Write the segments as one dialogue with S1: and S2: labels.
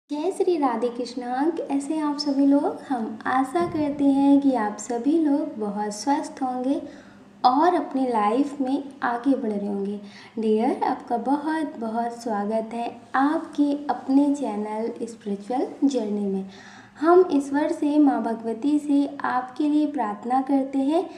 S1: जय श्री राधे कृष्णा। कैसे हैं आप सभी लोग। हम आशा करते हैं कि आप सभी लोग बहुत स्वस्थ होंगे और अपनी लाइफ में आगे बढ़ रहे होंगे। डियर, आपका बहुत बहुत स्वागत है आपके अपने चैनल स्पिरिचुअल जर्नी में। हम ईश्वर से, माँ भगवती से आपके लिए प्रार्थना करते हैं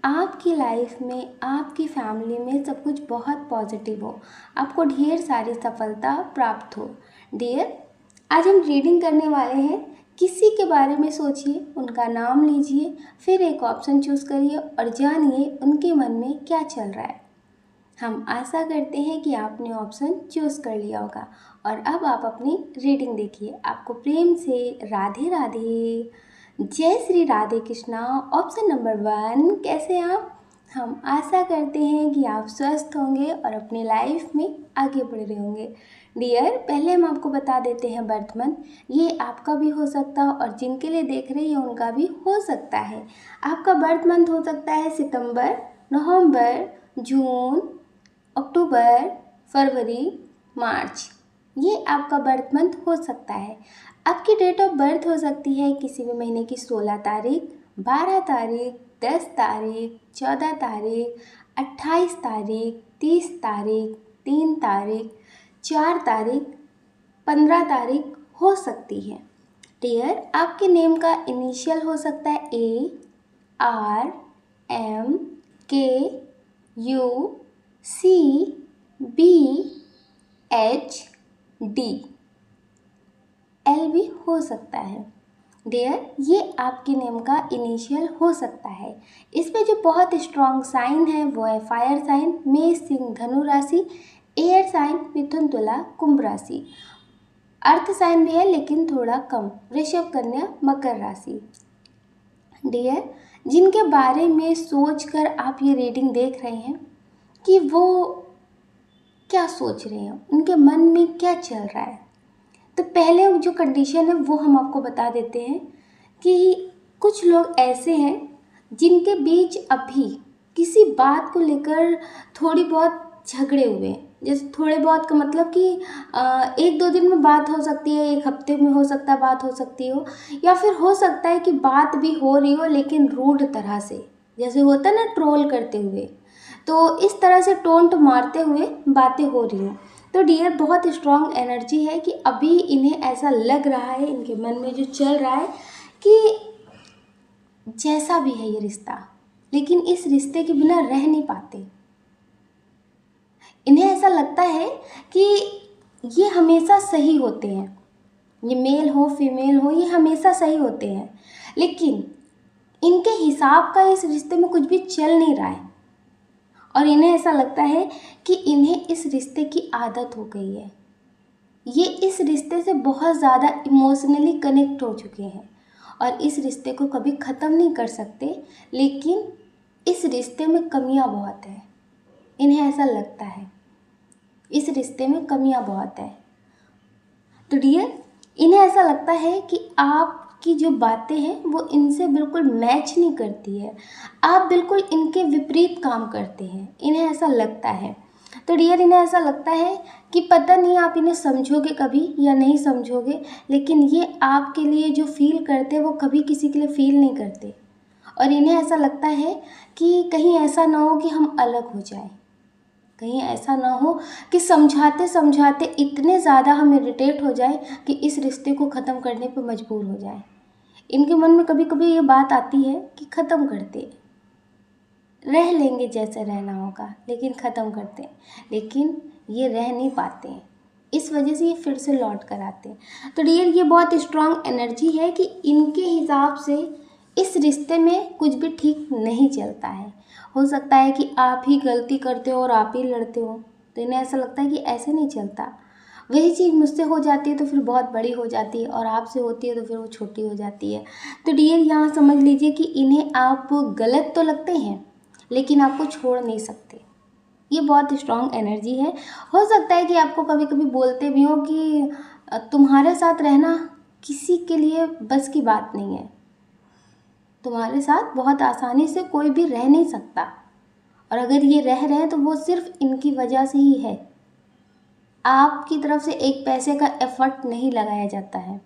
S1: आपकी लाइफ में, आपकी फैमिली में सब कुछ बहुत पॉजिटिव हो, आपको ढेर सारी सफलता प्राप्त हो। डियर, आज हम रीडिंग करने वाले हैं। किसी के बारे में सोचिए, उनका नाम लीजिए, फिर एक ऑप्शन चूज़ करिए और जानिए उनके मन में क्या चल रहा है। हम आशा करते हैं कि आपने ऑप्शन चूज़ कर लिया होगा और अब आप अपनी रीडिंग देखिए। आपको प्रेम से राधे राधे, जय श्री राधे कृष्णा। ऑप्शन नंबर 1, कैसे आप। हम आशा करते हैं कि आप स्वस्थ होंगे और अपनी लाइफ में आगे बढ़ रहे होंगे। डियर, पहले हम आपको बता देते हैं बर्थ मंथ। ये आपका भी हो सकता है और जिनके लिए देख रहे हैं उनका भी हो सकता है। आपका बर्थ मंथ हो सकता है सितंबर, नवंबर, जून, अक्टूबर, फरवरी, मार्च। ये आपका बर्थ मंथ हो सकता है। आपकी डेट ऑफ बर्थ हो सकती है किसी भी महीने की 16 तारीख, 12 तारीख, 10 तारीख, 14 तारीख, 28 तारीख, 30 तारीख, 3 तारीख, 4 तारीख, 15 तारीख हो सकती है। डियर, आपके नेम का इनिशियल हो सकता है A, R, M, K, U, C, B, H, D, L भी हो सकता है। डियर, ये आपके नेम का इनिशियल हो सकता है। इसमें जो बहुत स्ट्रॉन्ग साइन है वो है फायर साइन, मेष, सिंह, धनु राशि, एयर साइन, मिथुन, तुला, कुंभ राशि। अर्थ साइन भी है लेकिन थोड़ा कम, वृषभ, कन्या, मकर राशि। डियर, जिनके बारे में सोचकर आप ये रीडिंग देख रहे हैं कि वो क्या सोच रहे हैं, उनके मन में क्या चल रहा है, तो पहले जो कंडीशन है वो हम आपको बता देते हैं कि कुछ लोग ऐसे हैं जिनके बीच अभी किसी बात को लेकर थोड़ी बहुत झगड़े हुए हैं। जैसे थोड़े बहुत का मतलब कि 1-2 दिन में बात हो सकती है, 1 हफ्ते में हो सकता है बात हो सकती हो, या फिर हो सकता है कि बात भी हो रही हो लेकिन रूड तरह से, जैसे होता है ना ट्रोल करते हुए, तो इस तरह से टोंट मारते हुए बातें हो रही हों। तो डियर, बहुत स्ट्रॉन्ग एनर्जी है कि अभी इन्हें ऐसा लग रहा है, इनके मन में जो चल रहा है कि जैसा भी है ये रिश्ता, लेकिन इस रिश्ते के बिना रह नहीं पाते। इन्हें ऐसा लगता है कि ये हमेशा सही होते हैं, ये मेल हो फीमेल हो, ये हमेशा सही होते हैं, लेकिन इनके हिसाब का इस रिश्ते में कुछ भी चल नहीं रहा है और इन्हें ऐसा लगता है कि इन्हें इस रिश्ते की आदत हो गई है। ये इस रिश्ते से बहुत ज़्यादा इमोशनली कनेक्ट हो चुके हैं और इस रिश्ते को कभी ख़त्म नहीं कर सकते, लेकिन इस रिश्ते में कमियां बहुत है। इन्हें ऐसा लगता है इस रिश्ते में कमियां बहुत है। तो डियर, इन्हें ऐसा लगता है कि आपकी जो बातें हैं वो इनसे बिल्कुल मैच नहीं करती है, आप बिल्कुल इनके विपरीत काम करते हैं, इन्हें ऐसा लगता है। तो डियर, इन्हें ऐसा लगता है कि पता नहीं आप इन्हें समझोगे कभी या नहीं समझोगे, लेकिन ये आपके लिए जो फील करते हैं वो कभी किसी के लिए फील नहीं करते और इन्हें ऐसा लगता है कि कहीं ऐसा ना हो कि हम अलग हो जाएं, कहीं ऐसा ना हो कि समझाते समझाते इतने ज़्यादा हम इरिटेट हो जाए कि इस रिश्ते को ख़त्म करने पर मजबूर हो जाए। इनके मन में कभी कभी ये बात आती है कि ख़त्म करते, रह लेंगे जैसे रहना होगा लेकिन ख़त्म करते, लेकिन ये रह नहीं पाते हैं, इस वजह से ये फिर से लौट कर आते हैं। तो डियर, ये बहुत स्ट्रॉन्ग एनर्जी है कि इनके हिसाब से इस रिश्ते में कुछ भी ठीक नहीं चलता है। हो सकता है कि आप ही गलती करते हो और आप ही लड़ते हो, तो इन्हें ऐसा लगता है कि ऐसे नहीं चलता। वही चीज़ मुझसे हो जाती है तो फिर बहुत बड़ी हो जाती है और आपसे होती है तो फिर वो छोटी हो जाती है। तो डियर, यहाँ समझ लीजिए कि इन्हें आप गलत तो लगते हैं लेकिन आपको छोड़ नहीं सकते। ये बहुत स्ट्रॉन्ग एनर्जी है। हो सकता है कि आपको कभी कभी बोलते भी हो कि तुम्हारे साथ रहना किसी के लिए बस की बात नहीं है, तुम्हारे साथ बहुत आसानी से कोई भी रह नहीं सकता और अगर ये रह रहे हैं तो वो सिर्फ इनकी वजह से ही है, आपकी तरफ से एक पैसे का एफर्ट नहीं लगाया जाता है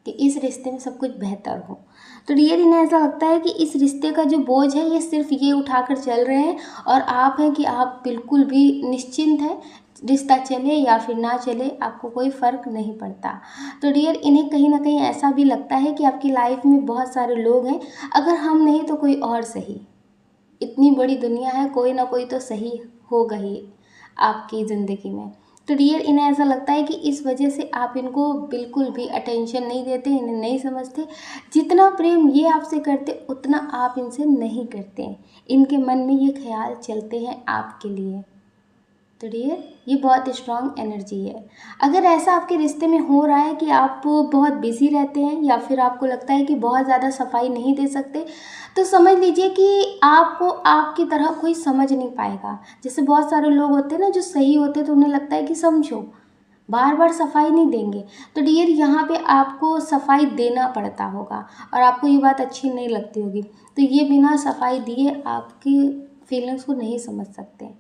S1: कि इस रिश्ते में सब कुछ बेहतर हो। तो डियर, इन्हें ऐसा लगता है कि इस रिश्ते का जो बोझ है ये सिर्फ ये उठाकर चल रहे हैं और आप हैं कि आप बिल्कुल भी निश्चिंत हैं, रिश्ता चले या फिर ना चले आपको कोई फ़र्क नहीं पड़ता। तो डियर, इन्हें कहीं ना कहीं ऐसा भी लगता है कि आपकी लाइफ में बहुत सारे लोग हैं, अगर हम नहीं तो कोई और सही। इतनी बड़ी दुनिया है, कोई ना कोई तो सही होगा ही आपकी ज़िंदगी में। तो डियर, इन्हें ऐसा लगता है कि इस वजह से आप इनको बिल्कुल भी अटेंशन नहीं देते, इन्हें नहीं समझते। जितना प्रेम ये आपसे करते उतना आप इनसे नहीं करते। इनके मन में ये ख्याल चलते हैं आपके लिए। तो डियर, ये बहुत स्ट्रॉन्ग एनर्जी है। अगर ऐसा आपके रिश्ते में हो रहा है कि आप बहुत बिजी रहते हैं या फिर आपको लगता है कि बहुत ज़्यादा सफाई नहीं दे सकते, तो समझ लीजिए कि आपको आपकी तरह कोई समझ नहीं पाएगा। जैसे बहुत सारे लोग होते हैं ना जो सही होते हैं, तो उन्हें लगता है कि समझो, बार बार सफाई नहीं देंगे। तो डियर, यहाँ पे आपको सफाई देना पड़ता होगा और आपको ये बात अच्छी नहीं लगती होगी। तो ये बिना सफाई दिए आपकी फीलिंग्स को नहीं समझ सकते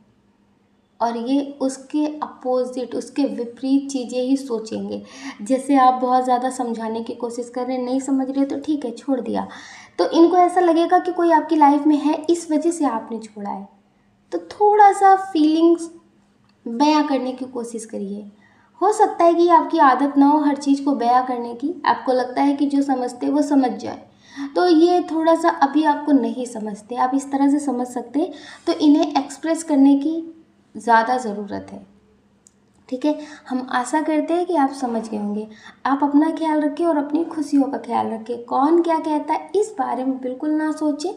S1: और ये उसके अपोजिट, उसके विपरीत चीज़ें ही सोचेंगे। जैसे आप बहुत ज़्यादा समझाने की कोशिश कर रहे हैं, नहीं समझ रहे, तो ठीक है, छोड़ दिया, तो इनको ऐसा लगेगा कि कोई आपकी लाइफ में है, इस वजह से आपने छोड़ा है। तो थोड़ा सा फीलिंग्स बयां करने की कोशिश करिए। हो सकता है कि आपकी आदत ना हो हर चीज़ को बयां करने की, आपको लगता है कि जो समझते वो समझ जाए, तो ये थोड़ा सा अभी आपको नहीं समझते, आप इस तरह से समझ सकते हैं। तो इन्हें एक्सप्रेस करने की ज़्यादा ज़रूरत है। ठीक है, हम आशा करते हैं कि आप समझ गए होंगे। आप अपना ख्याल रखें और अपनी खुशियों का ख्याल रखें। कौन क्या कहता है इस बारे में बिल्कुल ना सोचें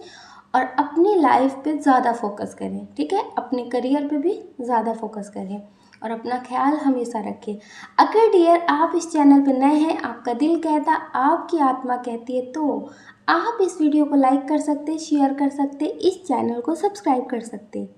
S1: और अपनी लाइफ पे ज़्यादा फोकस करें। ठीक है, अपने करियर पे भी ज़्यादा फोकस करें और अपना ख्याल हमेशा रखें। अगर डियर आप इस चैनल पे नए हैं, आपका दिल कहता, आपकी आत्मा कहती है, तो आप इस वीडियो को लाइक कर सकते, शेयर कर सकते, इस चैनल को सब्सक्राइब कर सकते।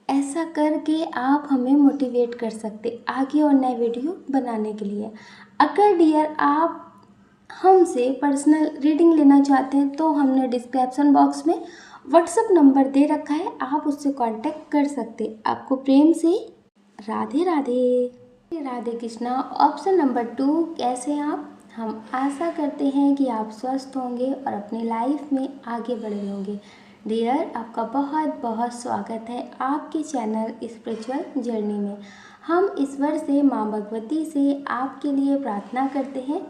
S1: ऐसा करके आप हमें मोटिवेट कर सकते आगे और नए वीडियो बनाने के लिए। अगर डियर आप हमसे पर्सनल रीडिंग लेना चाहते हैं, तो हमने डिस्क्रिप्शन बॉक्स में व्हाट्सएप नंबर दे रखा है, आप उससे कांटेक्ट कर सकते। आपको प्रेम से राधे राधे। राधे कृष्णा। ऑप्शन नंबर 2, कैसे हैं आप? हम आशा करते हैं कि आप स्वस्थ होंगे और अपनी लाइफ में आगे बढ़ रहे होंगे। डियर, आपका बहुत बहुत स्वागत है आपके चैनल स्पिरिचुअल जर्नी में। हम ईश्वर से, माँ भगवती से आपके लिए प्रार्थना करते हैं,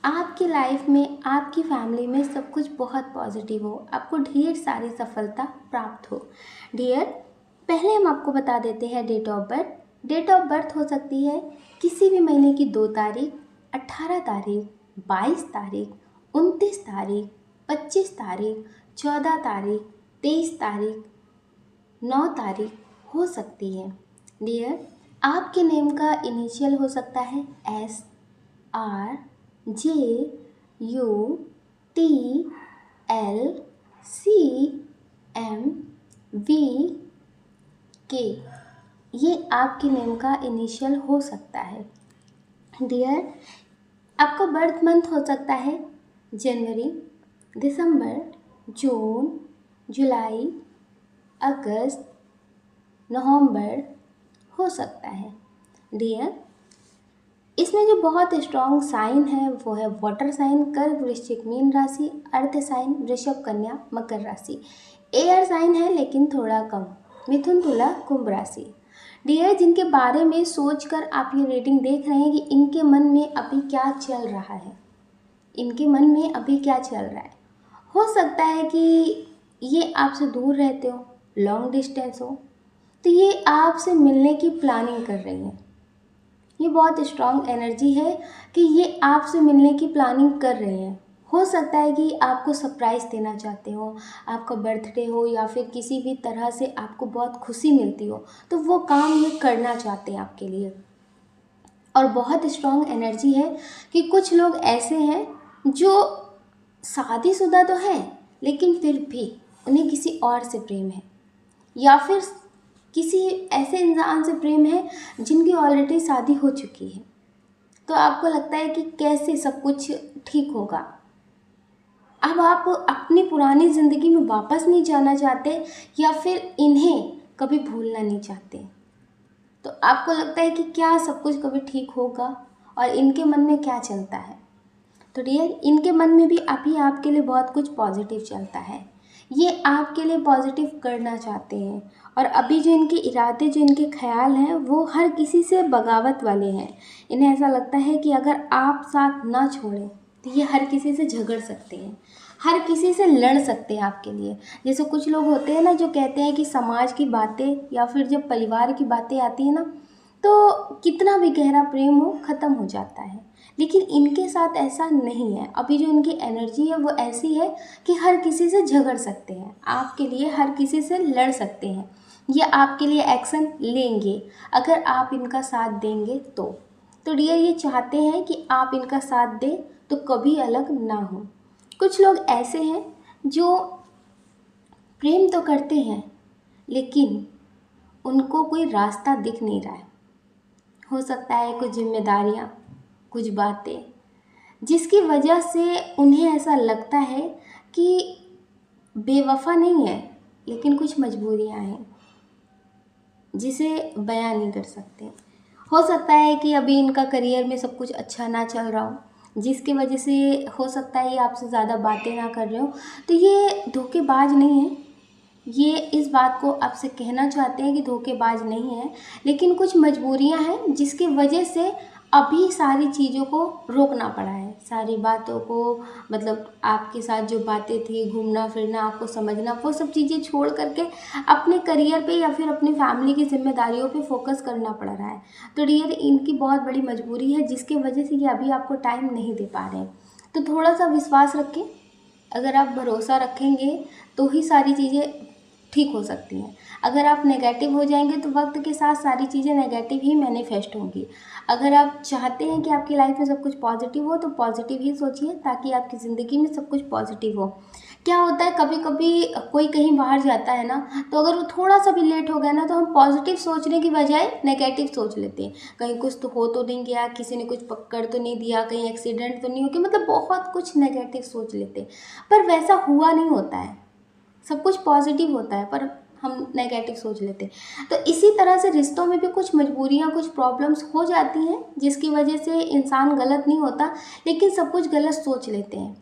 S1: आपकी लाइफ में, आपकी फैमिली में सब कुछ बहुत पॉजिटिव हो, आपको ढेर सारी सफलता प्राप्त हो। डियर, पहले हम आपको बता देते हैं date of birth. Date of birth हो सकती है किसी भी महीने की 2 तारीख, 18 तारीख, 22 तारीख, 29 तारीख, 25 तारीख, 14 तारीख, 23 तारीख, 9 तारीख हो सकती है। डियर, आपके नेम का इनिशियल हो सकता है S, R, J, U, T, L, C, M, V, K. ये आपके नेम का इनिशियल हो सकता है। डियर, आपका बर्थ मंथ हो सकता है जनवरी, दिसंबर, जून, जुलाई, अगस्त, नवंबर हो सकता है। डियर, इसमें जो बहुत स्ट्रॉन्ग साइन है वो है वाटर साइन, कर्क, वृश्चिक, मीन राशि, अर्थ साइन, वृषभ, कन्या, मकर राशि। एयर साइन है लेकिन थोड़ा कम, मिथुन, तुला, कुंभ राशि। डियर, जिनके बारे में सोचकर आप ये रीडिंग देख रहे हैं कि इनके मन में अभी क्या चल रहा है, इनके मन में अभी क्या चल रहा है, हो सकता है कि ये आपसे दूर रहते हो, लॉन्ग डिस्टेंस हो, तो ये आपसे मिलने की प्लानिंग कर रही हैं। ये बहुत स्ट्रॉन्ग एनर्जी है कि ये आपसे मिलने की प्लानिंग कर रहे हैं। हो सकता है कि आपको सरप्राइज़ देना चाहते हो, आपका बर्थडे हो या फिर किसी भी तरह से आपको बहुत खुशी मिलती हो, तो वो काम ये करना चाहते हैं आपके लिए। और बहुत स्ट्रॉन्ग एनर्जी है कि कुछ लोग ऐसे हैं जो शादीशुदा तो हैं लेकिन फिर भी उन्हें किसी और से प्रेम है, या फिर किसी ऐसे इंसान से प्रेम है जिनकी ऑलरेडी शादी हो चुकी है। तो आपको लगता है कि कैसे सब कुछ ठीक होगा। अब आप अपनी पुरानी ज़िंदगी में वापस नहीं जाना चाहते या फिर इन्हें कभी भूलना नहीं चाहते। तो आपको लगता है कि क्या सब कुछ कभी ठीक होगा और इनके मन में क्या चलता है? तो डियर, इनके मन में भी अभी आपके लिए बहुत कुछ पॉजिटिव चलता है। ये आपके लिए पॉजिटिव करना चाहते हैं और अभी जो इनके इरादे, जो इनके ख्याल हैं, वो हर किसी से बगावत वाले हैं। इन्हें ऐसा लगता है कि अगर आप साथ ना छोड़ें तो ये हर किसी से झगड़ सकते हैं, हर किसी से लड़ सकते हैं आपके लिए। जैसे कुछ लोग होते हैं ना जो कहते हैं कि समाज की बातें या फिर जब परिवार की बातें आती हैं ना, तो कितना भी गहरा प्रेम हो ख़त्म हो जाता है। लेकिन इनके साथ ऐसा नहीं है। अभी जो इनकी एनर्जी है वो ऐसी है कि हर किसी से झगड़ सकते हैं, आपके लिए हर किसी से लड़ सकते हैं। ये आपके लिए एक्शन लेंगे अगर आप इनका साथ देंगे तो डियर, ये चाहते हैं कि आप इनका साथ दें तो कभी अलग ना हो। कुछ लोग ऐसे हैं जो प्रेम तो करते हैं लेकिन उनको कोई रास्ता दिख नहीं रहा है। हो सकता है कुछ जिम्मेदारियाँ, कुछ बातें, जिसकी वजह से उन्हें ऐसा लगता है कि बेवफा नहीं है, लेकिन कुछ मजबूरियाँ हैं जिसे बयां नहीं कर सकते। हो सकता है कि अभी इनका करियर में सब कुछ अच्छा ना चल रहा हो, जिसकी वजह से हो सकता है ये आपसे ज़्यादा बातें ना कर रहे हो। तो ये धोखेबाज नहीं है, ये इस बात को आपसे कहना चाहते हैं कि धोखेबाज नहीं है, लेकिन कुछ मजबूरियां हैं जिसकी वजह से अभी सारी चीज़ों को रोकना पड़ा है, सारी बातों को, मतलब आपके साथ जो बातें थी, घूमना फिरना, आपको समझना, वो सब चीज़ें छोड़ करके अपने करियर पे या फिर अपनी फैमिली की जिम्मेदारियों पे फोकस करना पड़ रहा है। तो डियर, इनकी बहुत बड़ी मजबूरी है जिसकी वजह से ये अभी आपको टाइम नहीं दे पा रहे हैं। तो थोड़ा सा विश्वास रखें। अगर आप भरोसा रखेंगे तो ही सारी चीज़ें ठीक हो सकती हैं। अगर आप नेगेटिव हो जाएंगे तो वक्त के साथ सारी चीज़ें नेगेटिव ही मैनिफेस्ट होंगी। अगर आप चाहते हैं कि आपकी लाइफ में सब कुछ पॉजिटिव हो तो पॉजिटिव ही सोचिए, ताकि आपकी ज़िंदगी में सब कुछ पॉजिटिव हो। क्या होता है, कभी कभी कोई कहीं बाहर जाता है ना, तो अगर वो थोड़ा सा भी लेट हो गया ना, तो हम पॉजिटिव सोचने की बजाय नेगेटिव सोच लेते हैं। कहीं कुछ तो हो तो नहीं गया, किसी ने कुछ पकड़ तो नहीं दिया, कहीं एक्सीडेंट तो नहीं हो गया, मतलब बहुत कुछ नेगेटिव सोच लेते हैं। पर वैसा हुआ नहीं होता है, सब कुछ पॉजिटिव होता है, पर हम नेगेटिव सोच लेते हैं। तो इसी तरह से रिश्तों में भी कुछ मजबूरियां, कुछ प्रॉब्लम्स हो जाती हैं जिसकी वजह से इंसान गलत नहीं होता, लेकिन सब कुछ गलत सोच लेते हैं।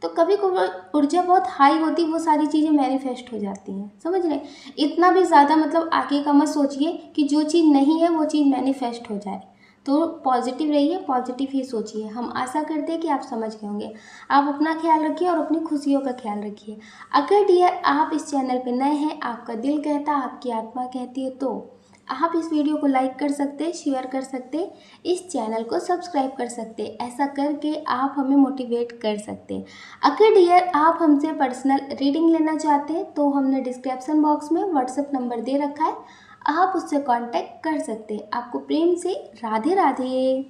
S1: तो कभी कभी ऊर्जा बहुत हाई होती, वो सारी चीज़ें मैनिफेस्ट हो जाती हैं, समझ रहे हैं? इतना भी ज़्यादा मतलब आगे का मत सोचिए कि जो चीज़ नहीं है वो चीज़ मैनिफेस्ट हो जाए। तो पॉजिटिव रहिए, पॉजिटिव ही सोचिए। हम आशा करते हैं कि आप समझ गए होंगे। आप अपना ख्याल रखिए और अपनी खुशियों का ख्याल रखिए। अगर डियर आप इस चैनल पर नए हैं, आपका दिल कहता, आपकी आत्मा कहती है, तो आप इस वीडियो को लाइक कर सकते, शेयर कर सकते, इस चैनल को सब्सक्राइब कर सकते। ऐसा करके आप हमें मोटिवेट कर सकते। अगर डियर आप हमसे पर्सनल रीडिंग लेना चाहते हैं तो हमने डिस्क्रिप्शन बॉक्स में व्हाट्सएप नंबर दे रखा है, आप उससे कांटेक्ट कर सकते हैं। आपको प्रेम से राधे राधे।